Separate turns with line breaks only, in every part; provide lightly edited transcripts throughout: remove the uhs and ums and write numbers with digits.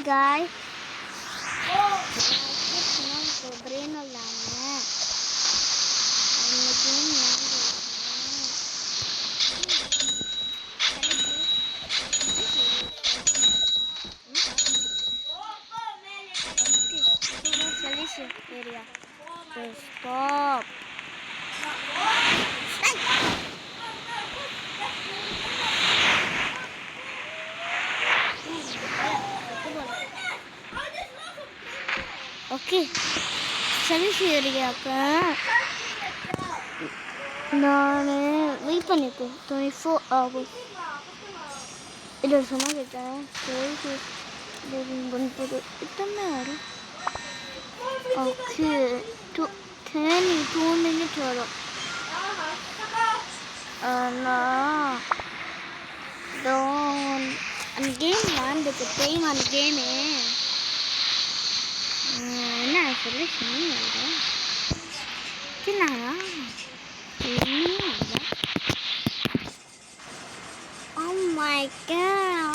Hi guys. Brain இல்லாம இந்த game solution area. So stop. Okay. Solution area ka. நான் wait பண்ணிருக்கேன் 24 hours. இது சொன்னா கேட்டேன் சரி பண்ணுறது இத்தனை நேரம். ஓகே 2 minutes வரும். நான் அந்த கேம் விளாண்டுக்கு டைம் அந்த கேமு என்ன சொல்லி சொன்னீங்க சின்னாங்களா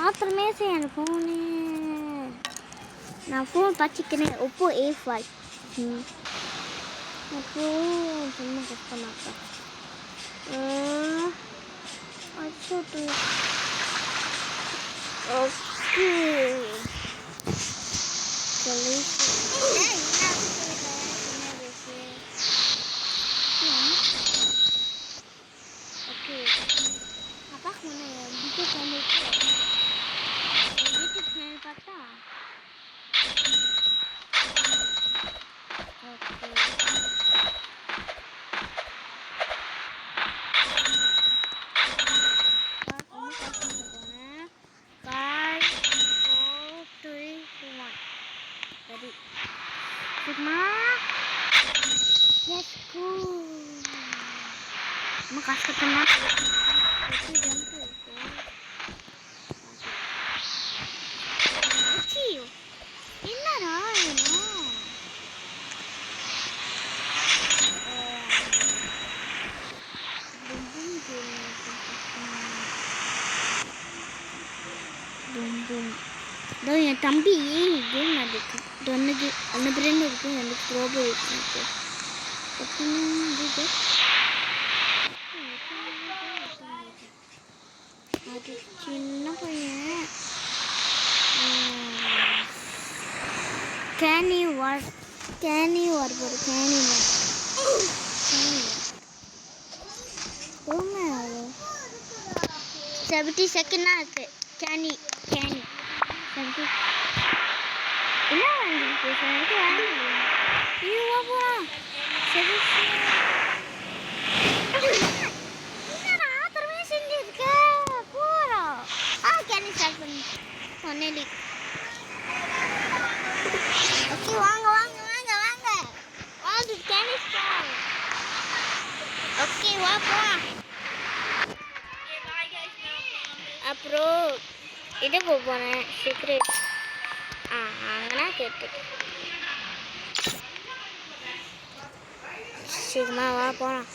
ஆத்திரமே செய்ய அந்த ஃபோனு நான் ஃபோன் பச்சிக்கிறேன் ஒப்போ A5 அப்புறம் சும்மா கட் பண்ணாக்கா அச்சோட்டு ஓகே சொல்லி ஓகே அப்பா முன்னே வீட்டுக்கு பார்த்தா okay Let's go. Mau kasih teman. Itu jam tuh. Kecil. Ini lah ini. Bum. Dan yang tampi game ada tu. Dan ada brand itu yang ada trouble itu. Tapi juga. Ada Cina punya. Canny war baru Canny war. Oh my. 70 second nak Canny. 70. Ini lagi pesan itu lagi. Ini apa? Oke, வாங்க. வாங்க கேனி star. Okay வா போ. அப்புறம் இது போறேன் secret. அங்கனா கேட்டு. சீக்கிரமா வா போலாம்.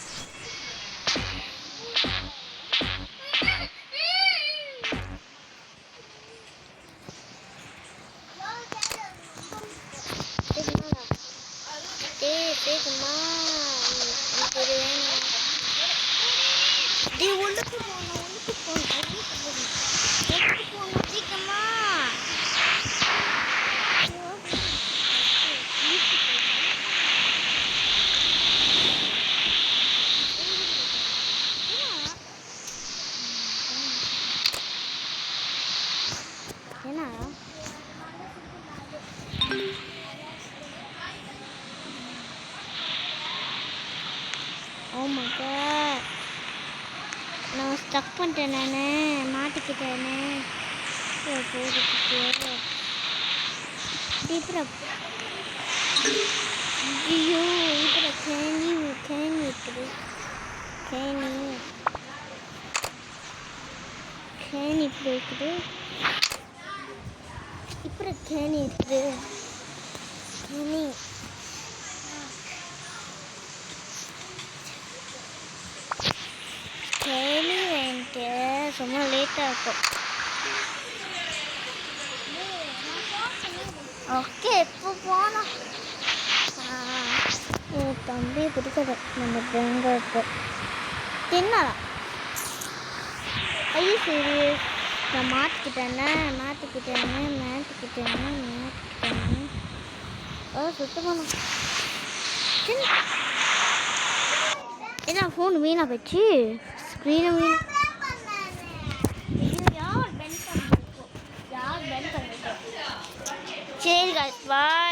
Oh my god. நான் ஸ்டக் பண்ணிட்டேன் நானு மாட்டிக்கிட்டேனே போதுக்கு டீப்ரப் ஐயோ இப்ப கேனி இருக்குது கேனி இப்படி இருக்குது இப்போ கேனி இருக்குது கேனி வந்துட்டு சும்மா லேட்டாக இருக்கும் ஓகே இப்போ போனோம். என் தம்பி பிடிச்சது நம்ம பெங்களுக்கு தின்னா ஐயோ சீரியஸ். நான் மாற்றிக்கிட்டேன்னா சுத்தமான என்ன ஃபோன் வீணாக போச்சு. ஸ்க்ரீனை யார் பென் பண்ணிருக்கோம். சரி guys, bye.